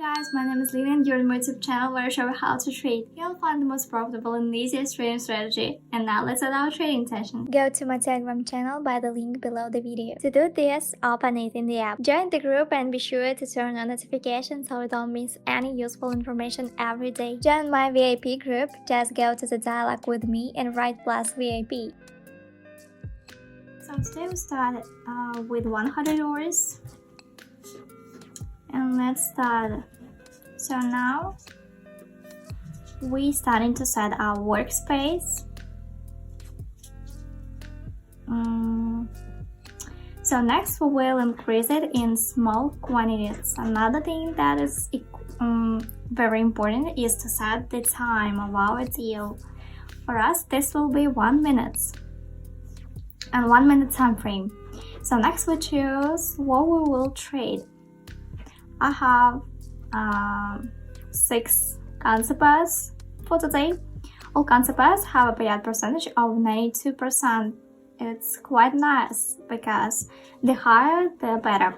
Guys, my name is Lina and you're on my YouTube channel where I show you how to trade. You'll find the most profitable and easiest trading strategy. And now let's set our trading session. Go to my Telegram channel by the link below the video. To do this, open it in the app. Join the group and be sure to turn on notifications so you don't miss any useful information every day. Join my VIP group, just go to the dialogue with me and write +VIP. So today we start with $100. And let's start. So now we starting to set our workspace. So next we will increase it in small quantities. Another thing that is very important is to set the time of our deal. For us, this will be 1 minute and 1 minute time frame. So next we choose what we will trade. I have 6 cancer pairs for today. All cancer pairs have a payout percentage of 92%. It's quite nice because the higher the better.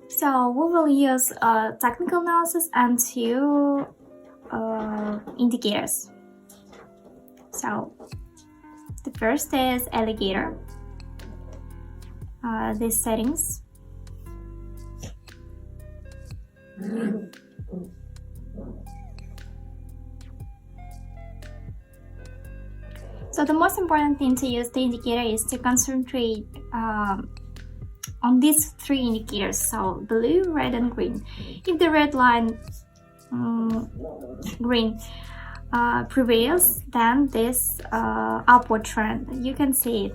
So we will use technical analysis and 2 indicators. So the first is alligator. These settings. So the most important thing to use the indicator is to concentrate on these 3 indicators, so blue, red and green. If the red line green prevails, then this upward trend, you can see it.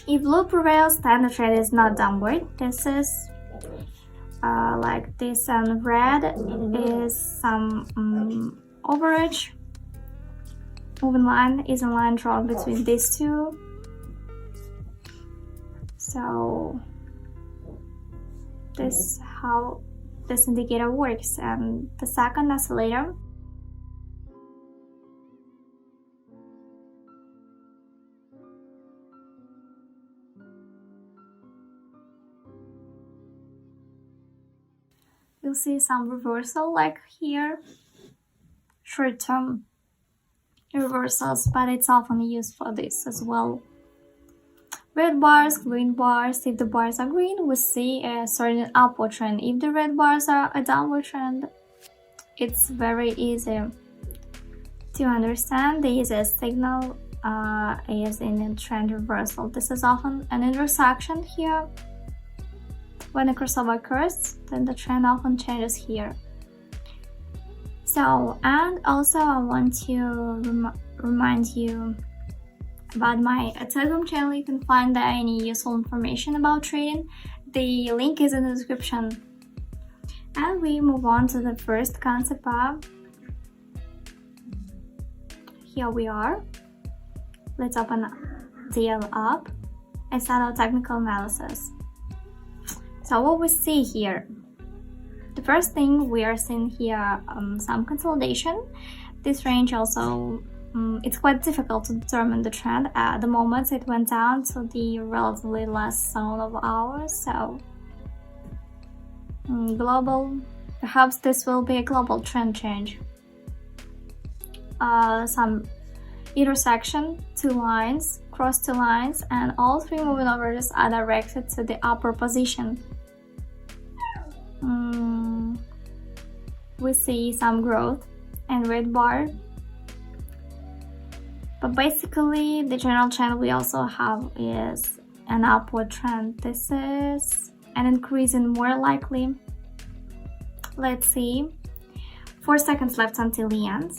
If blue prevails, then the trend is not downward. This is like this, and red is some overage. Moving line is a line drawn between these 2. So this is how this indicator works. And the second oscillator, you'll see some reversal like here, short-term reversals, but it's often used for this as well. Red bars, green bars. If the bars are green, we see a certain upward trend. If the red bars are a downward trend, it's very easy to understand. The easiest signal is in a trend reversal. This is often an intersection here. When a crossover occurs, then the trend often changes here. So, and also I want to remind you about my Telegram channel. You can find there any useful information about trading. The link is in the description. And we move on to the first concept pair. Here we are. Let's open DL up and start our technical analysis. So what we see here, the first thing we are seeing here, some consolidation. This range also, it's quite difficult to determine the trend. At the moment it went down to the relatively last zone of ours, so global, perhaps this will be a global trend change. Some intersection, 2 lines, cross 2 lines, and all 3 moving averages are directed to the upper position. We see some growth and red bar, but basically the general trend we also have is an upward trend. This is an increase in more likely. Let's see, 4 seconds left until the end.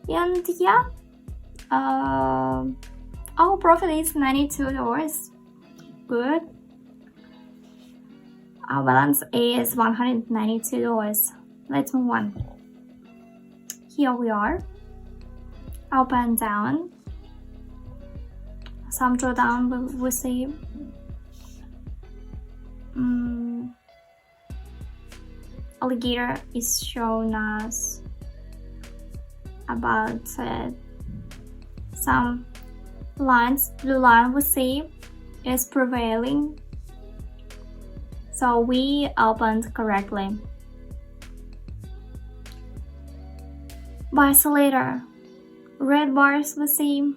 And yeah, our profit is $92. Good. Our balance is $192. Let's move on. Here we are. Up and down. Some drawdown we see. Alligator is showing us about some lines. Blue line we see is prevailing. So we opened correctly. Buy later. Red bars we see.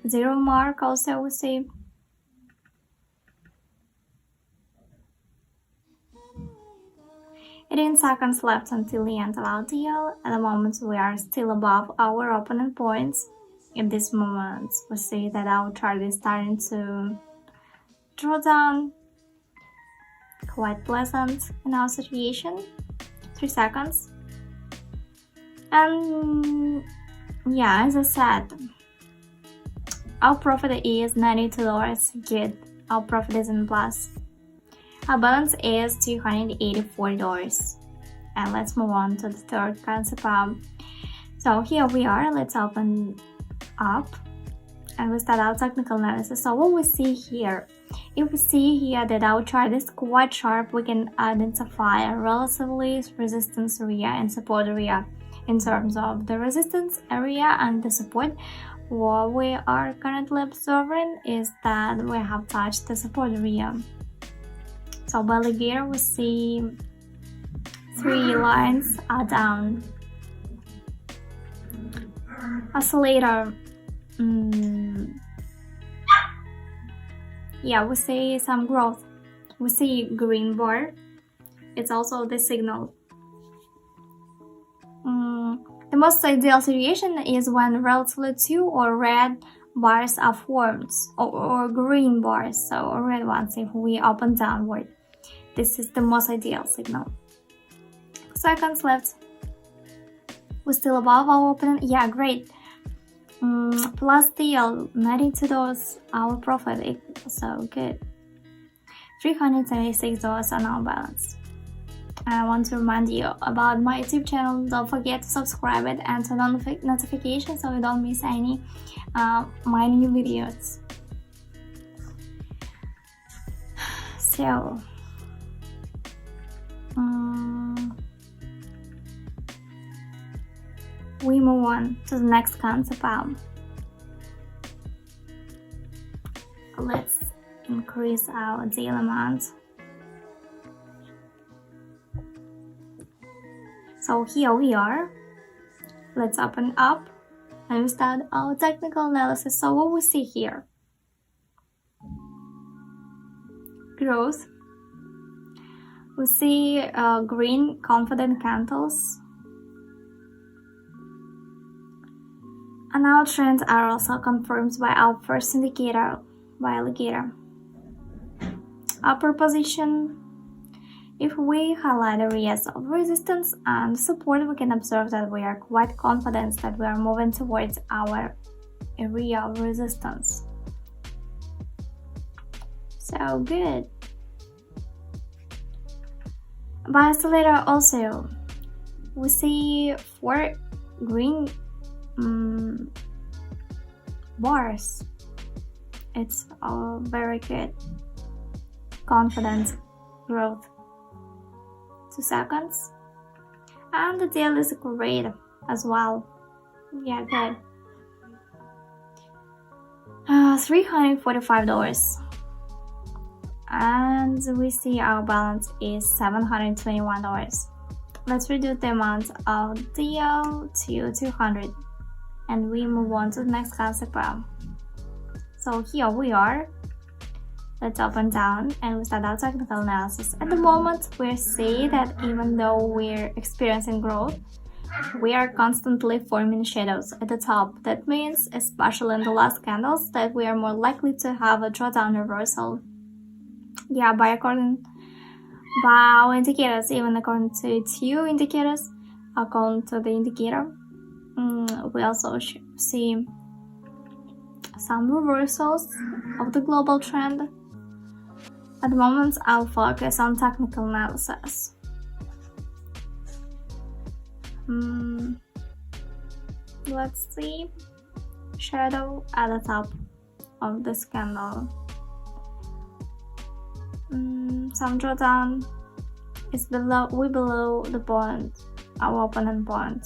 Zero mark also we see. In seconds left until the end of our deal. At the moment we are still above our opening points. In this moment we see that our chart is starting to draw down. Quite pleasant in our situation. 3 seconds. And yeah, as I said, our profit is $92. Good. Our profit is in plus. Our balance is $284. And let's move on to the third concept. So here we are. Let's open up and we start our technical analysis. So what we see here, if we see here that our chart is quite sharp, we can identify a relatively resistance area and support area. In terms of the resistance area and the support, what we are currently observing is that we have touched the support area. So belly gear, we see 3 lines are down. Oscillator, yeah, we see some growth. We see green bar. It's also the signal. The most ideal situation is when relatively 2 or red bars are formed, or green bars, so red ones if we open downward. This is the most ideal signal. Seconds left. We're still above our opening. Yeah, great. Plus deal, $92 our profit, so good. $376 on our balance. I want to remind you about my YouTube channel. Don't forget to subscribe it and turn on notifications so you don't miss any my new videos. So we move on to the next concept. Let's increase our deal amount. So here we are. Let's open up and we start our technical analysis. So what we see here? Growth. We see green confident candles. And our trends are also confirmed by our first indicator, by alligator. Upper position. If we highlight areas of resistance and support, we can observe that we are quite confident that we are moving towards our area of resistance. So good. By oscillator also, we see 4 green bars. It's all very good. Confidence growth. 2 seconds. And the deal is great as well. Yeah, good. $345. And we see our balance is $721. Let's reduce the amount of deal to 200 and we move on to the next concept. So here we are. Let's open down and we start our technical analysis. At the moment we see that even though we're experiencing growth, we are constantly forming shadows at the top. That means, especially in the last candles, that we are more likely to have a drawdown reversal. Yeah, by our indicators, even according to 2 indicators, according to the indicator, we also see some reversals of the global trend. At the moment, I'll focus on technical analysis. Let's see. Shadow at the top of this candle. Some drawdown is below the point, our opening point.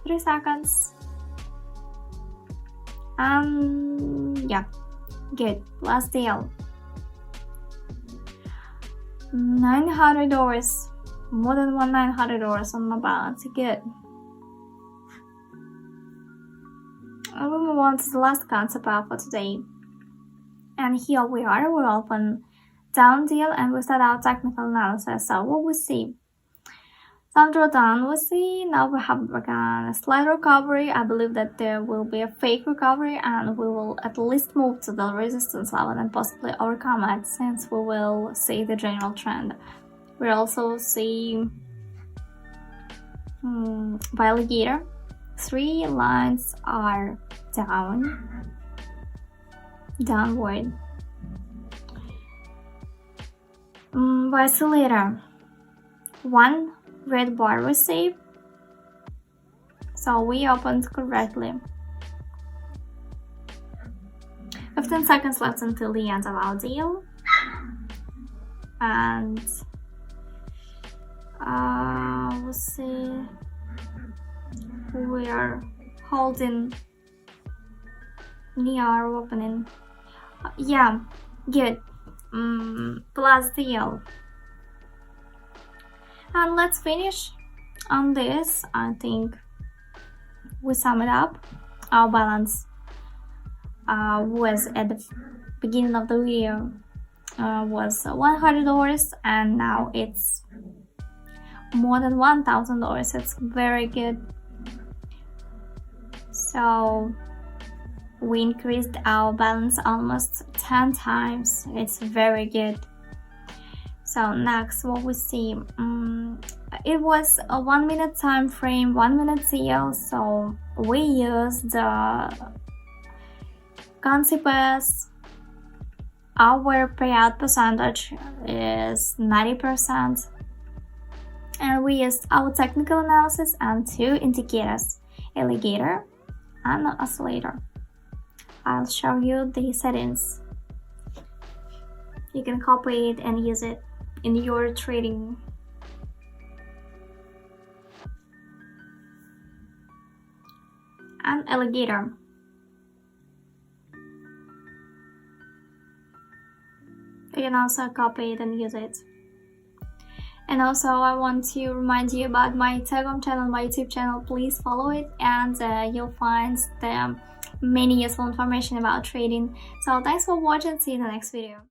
3 seconds. And yeah, good. Last deal. $900, more than $900 on my balance. Good. And we move on to the last concept for today. And here we are, we open down deal and we start our technical analysis. So what we see? Some drawdown we see, now we have a slight recovery. I believe that there will be a fake recovery and we will at least move to the resistance level and possibly overcome it, since we will see the general trend. We also see by alligator, 3 lines are downward. By oscillator, 1 red bar received, so we opened correctly. 15 seconds left until the end of our deal, and we'll see, we are holding near our opening. Yeah, good. Plus deal. And let's finish on this. I think we sum it up. Our balance was at the beginning of the video was $100, and now it's more than $1,000. It's very good. So we increased our balance almost 10 times. It's very good. So next, what we see, it was a 1 minute time frame, 1 minute deal. So we used the concept as our payout percentage is 90%, and we used our technical analysis and 2 indicators, alligator and oscillator. I'll show you the settings. You can copy it and use it in your trading. And alligator. You can also copy it and use it. And also I want to remind you about my Telegram channel, my YouTube channel. Please follow it, and you'll find the many useful information about trading. So thanks for watching, see you in the next video.